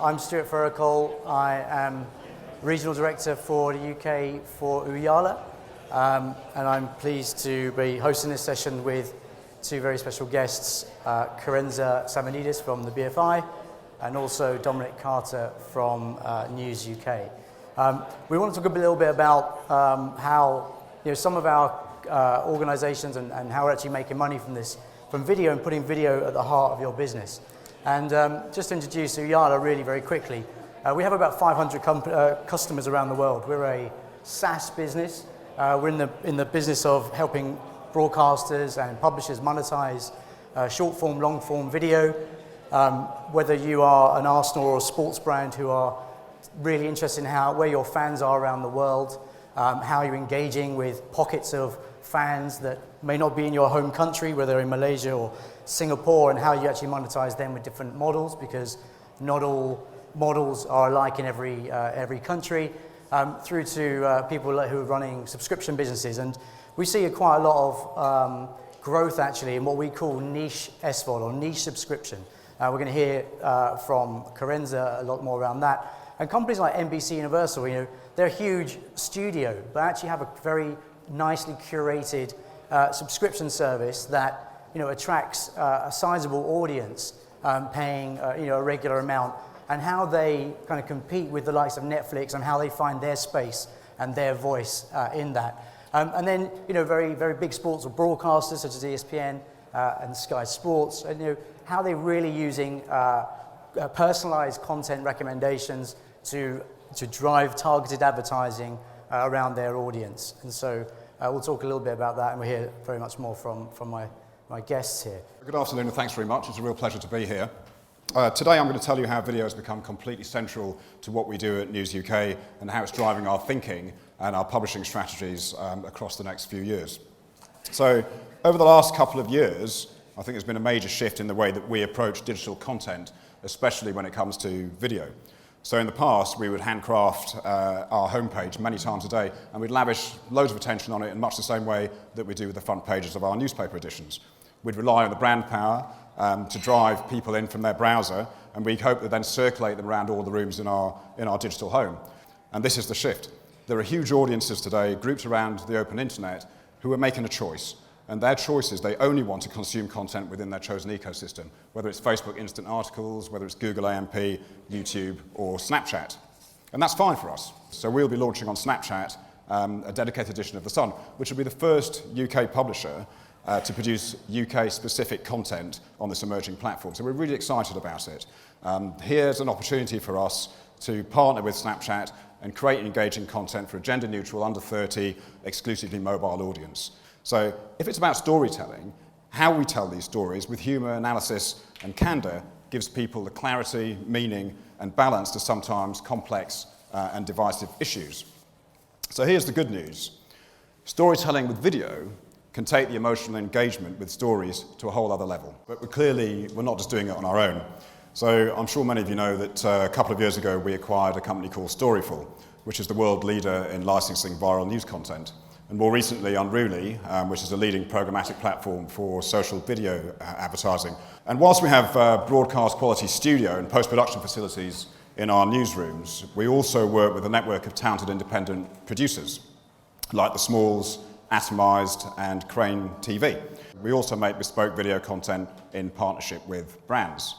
I'm Stuart Furacole. I am Regional Director for the UK for Uyala, and I'm pleased to be hosting this session with two very special guests, Karenza Samanidis from the BFI and also Dominic Carter from News UK. We want to talk a little bit about how some of our organisations and how we're actually making money from this, from video and putting video at the heart of your business. And just to introduce Uyala really very quickly, we have about 500 customers around the world. We're a SaaS business. We're in the business of helping broadcasters and publishers monetize short form, long form video. Whether you are an Arsenal or a sports brand who are really interested in where your fans are around the world, how you're engaging with pockets of fans that may not be in your home country, whether in Malaysia or Singapore, and how you actually monetize them with different models, because not all models are alike in every country, through to people who are running subscription businesses. And we see quite a lot of growth actually in what we call niche SVOD or niche subscription. We're going to hear from Karenza a lot more around that. And companies like NBC Universal, they're a huge studio, but actually have a very nicely curated subscription service that attracts a sizable audience, paying a regular amount, and how they kind of compete with the likes of Netflix and how they find their space and their voice in that. And then very, very big sports broadcasters such as ESPN and Sky Sports, and how they're really using personalized content recommendations to drive targeted advertising around their audience. And so we'll talk a little bit about that, and we'll hear very much more from my guests here. Good afternoon, and thanks very much. It's a real pleasure to be here. Today I'm going to tell you how video has become completely central to what we do at News UK and how it's driving our thinking and our publishing strategies across the next few years. So over the last couple of years, I think there's been a major shift in the way that we approach digital content, especially when it comes to video. So in the past, we would handcraft our homepage many times a day, and we'd lavish loads of attention on it in much the same way that we do with the front pages of our newspaper editions. We'd rely on the brand power to drive people in from their browser, and we'd hope to then circulate them around all the rooms in our digital home. And this is the shift. There are huge audiences today, grouped around the open internet, who are making a choice. And their choice is they only want to consume content within their chosen ecosystem, whether it's Facebook Instant Articles, whether it's Google AMP, YouTube, or Snapchat. And that's fine for us. So we'll be launching on Snapchat a dedicated edition of The Sun, which will be the first UK publisher to produce UK-specific content on this emerging platform. So we're really excited about it. Here's an opportunity for us to partner with Snapchat and create engaging content for a gender-neutral, under 30, exclusively mobile audience. So if it's about storytelling, how we tell these stories with humour, analysis and candour gives people the clarity, meaning and balance to sometimes complex and divisive issues. So here's the good news. Storytelling with video can take the emotional engagement with stories to a whole other level. But we're not just doing it on our own. So I'm sure many of you know that a couple of years ago we acquired a company called Storyful, which is the world leader in licensing viral news content. And more recently, Unruly, which is a leading programmatic platform for social video advertising. And whilst we have broadcast quality studio and post-production facilities in our newsrooms, we also work with a network of talented independent producers, like The Smalls, Atomized, and Crane TV. We also make bespoke video content in partnership with brands.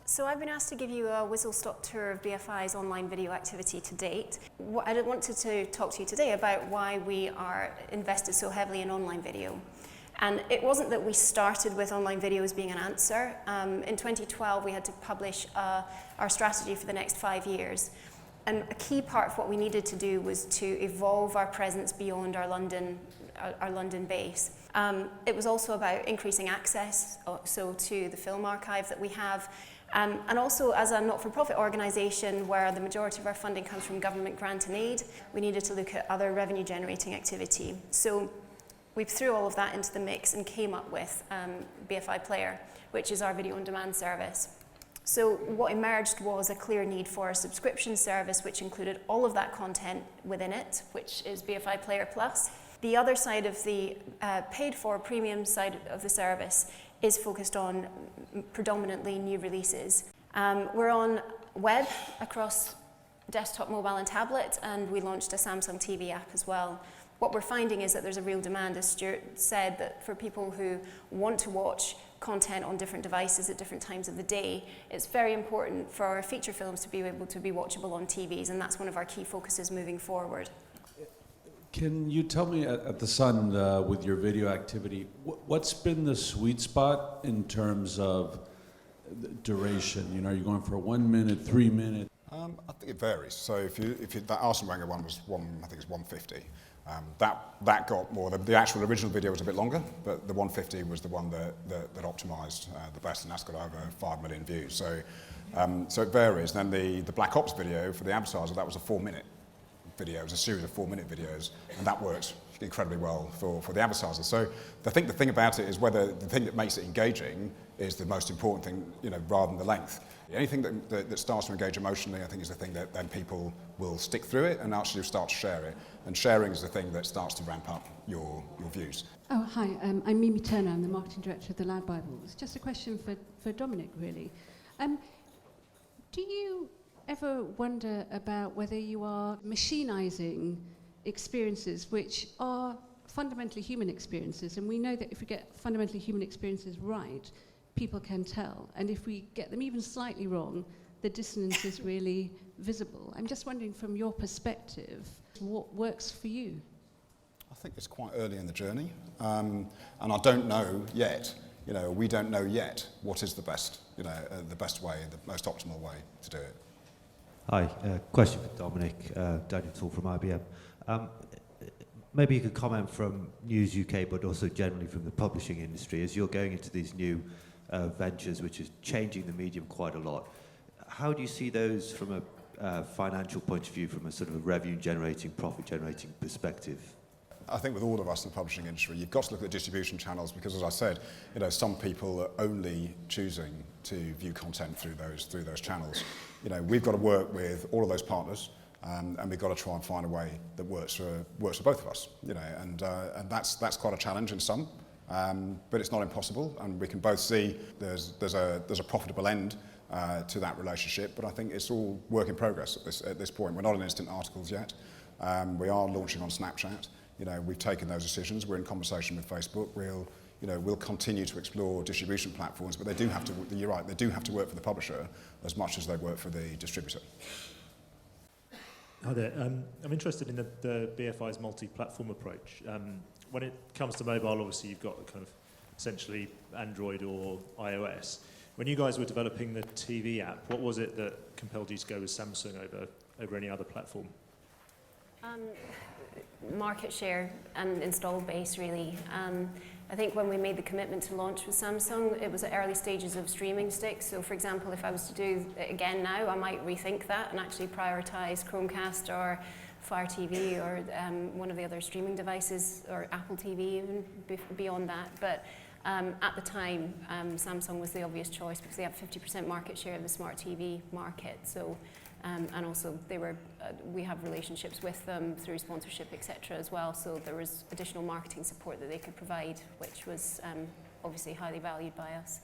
So I've been asked to give you a whistle-stop tour of BFI's online video activity to date. I wanted to talk to you today about why we are invested so heavily in online video. And it wasn't that we started with online video as being an answer. In 2012, we had to publish our strategy for the next 5 years. And a key part of what we needed to do was to evolve our presence beyond our London base. It was also about increasing access to the film archive that we have. And also, as a not-for-profit organisation where the majority of our funding comes from government grant and aid, we needed to look at other revenue-generating activity. So we threw all of that into the mix and came up with BFI Player, which is our video-on-demand service. So what emerged was a clear need for a subscription service which included all of that content within it, which is BFI Player Plus. The other side of the paid-for premium side of the service is focused on predominantly new releases. We're on web across desktop, mobile and tablet, and we launched a Samsung TV app as well. What we're finding is that there's a real demand, as Stuart said, that for people who want to watch content on different devices at different times of the day, it's very important for our feature films to be able to be watchable on TVs, and that's one of our key focuses moving forward. Can you tell me at The Sun, with your video activity, what's been the sweet spot in terms of duration? You know, are you going for 1 minute, 3 minutes? I think it varies. So if you that Arsene Wenger one was I think it's 150. That got more. The actual original video was a bit longer, but the 150 was the one that optimized the best, and that's got over 5 million views. So so it varies. Then the Black Ops video for the advertiser, that was a 4-minute video. It was a series of 4-minute videos, and that worked incredibly well for the advertiser. So I think the thing about it is whether the thing that makes it engaging is the most important thing, you know, rather than the length. Anything that starts to engage emotionally, I think, is the thing that then people will stick through it and actually start to share it. And sharing is the thing that starts to ramp up your views. Oh, hi. I'm Mimi Turner. I'm the marketing director of the Loud Bible. It's just a question for Dominic, really. Do you ever wonder about whether you are machinizing experiences which are fundamentally human experiences? And we know that if we get fundamentally human experiences right, people can tell. And if we get them even slightly wrong, the dissonance is really visible. I'm just wondering, from your perspective, what works for you? I think it's quite early in the journey, and I don't know yet. You know, we don't know yet what is the best, the best way, the most optimal way to do it. Hi, question for Dominic, Daniel Toole from IBM. Maybe you could comment from News UK, but also generally from the publishing industry, as you're going into these new ventures, which is changing the medium quite a lot. How do you see those from a financial point of view, from a sort of a revenue-generating, profit-generating perspective? I think with all of us in the publishing industry, you've got to look at the distribution channels because, as I said, you know, some people are only choosing to view content through those channels. You know, we've got to work with all of those partners, and we've got to try and find a way that works for both of us. You know, and that's quite a challenge in some, but it's not impossible. And we can both see there's a profitable end to that relationship. But I think it's all work in progress at this point. We're not in instant articles yet. We are launching on Snapchat. You know, we've taken those decisions. We're in conversation with Facebook. We'll continue to explore distribution platforms, but they do have to. You're right. They do have to work for the publisher as much as they work for the distributor. Hi there. I'm interested in the BFI's multi-platform approach. When it comes to mobile, obviously you've got kind of essentially Android or iOS. When you guys were developing the TV app, what was it that compelled you to go with Samsung over any other platform? Market share and install base, really. I think when we made the commitment to launch with Samsung, it was at early stages of streaming sticks. So, for example, if I was to do it again now, I might rethink that and actually prioritise Chromecast or Fire TV or one of the other streaming devices, or Apple TV even beyond that. But at the time, Samsung was the obvious choice because they have 50% market share of the smart TV market. So, and also we have relationships with them through sponsorship, etc. as well. So there was additional marketing support that they could provide, which was obviously highly valued by us.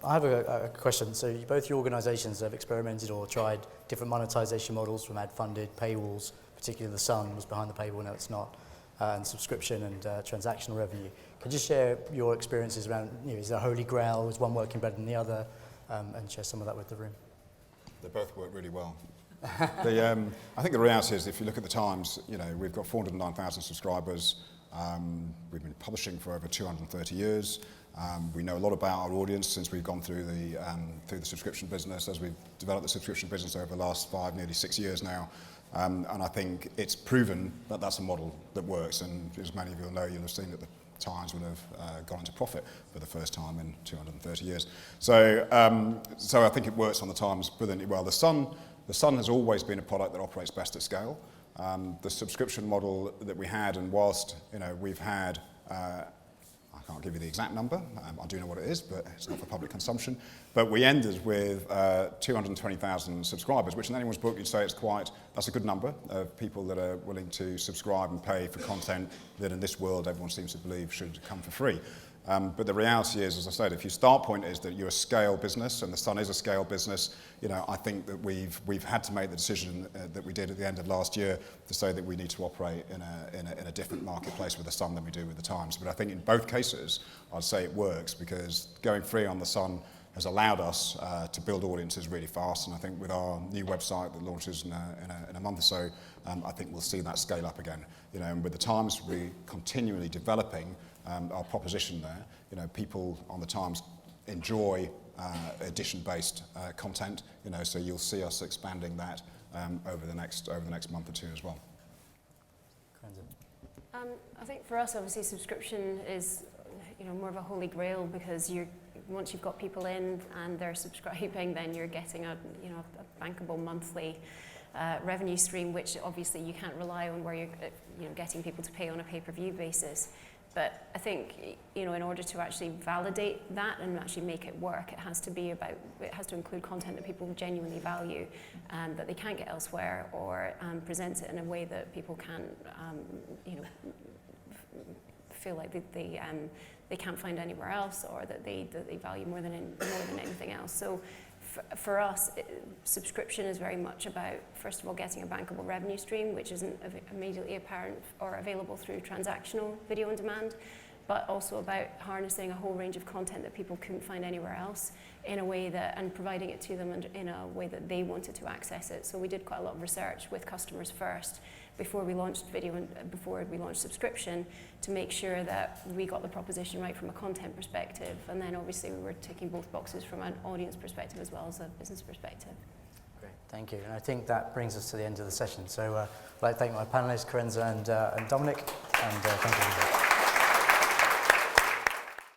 I have a question. So both your organisations have experimented or tried different monetisation models, from ad-funded paywalls, particularly The Sun was behind the paywall, now it's not, and subscription and transactional revenue. Could you share your experiences around, is there a holy grail, is one working better than the other, and share some of that with the room? They both work really well. I think the reality is, if you look at the Times, we've got 409,000 subscribers. We've been publishing for over 230 years. We know a lot about our audience since we've gone through the subscription business, as we've developed the subscription business over the last 5, nearly 6 years now. And I think it's proven that that's a model that works. And as many of you will know, you'll have seen that the Times would have gone into profit for the first time in 230 years. So I think it works on the Times brilliantly well. The Sun has always been a product that operates best at scale. The subscription model that we had, and whilst we've had, I can't give you the exact number, I do know what it is, but it's not for public consumption. But we ended with 220,000 subscribers, which in anyone's book you'd say that's a good number of people that are willing to subscribe and pay for content that in this world everyone seems to believe should come for free. But the reality is, as I said, if your start point is that you're a scale business, and The Sun is a scale business, I think that we've had to make the decision that we did at the end of last year to say that we need to operate in a different marketplace with The Sun than we do with The Times. But I think in both cases, I'd say it works, because going free on The Sun has allowed us to build audiences really fast, and I think with our new website that launches in a month or so, I think we'll see that scale up again. And with The Times, we're continually developing our proposition there. People on The Times enjoy edition-based content, so you'll see us expanding that over the next month or two as well. I think for us, obviously, subscription is more of a holy grail, because once you've got people in and they're subscribing, then you're getting a bankable monthly revenue stream, which obviously you can't rely on where you're getting people to pay on a pay-per-view basis. But I think in order to actually validate that and actually make it work, it has to include content that people genuinely value and that they can't get elsewhere, or present it in a way that people can feel like they can't find anywhere else, or that they value more than anything else. So for us, subscription is very much about, first of all, getting a bankable revenue stream, which isn't immediately apparent or available through transactional video on demand, but also about harnessing a whole range of content that people couldn't find anywhere else in a way that, and providing it to them in a way that they wanted to access it. So we did quite a lot of research with customers first, before we launched video and before we launched subscription, to make sure that we got the proposition right from a content perspective. And then obviously we were ticking both boxes from an audience perspective as well as a business perspective. Great, thank you. And I think that brings us to the end of the session. So I'd like to thank my panelists, Karenza and Dominic, and thank you.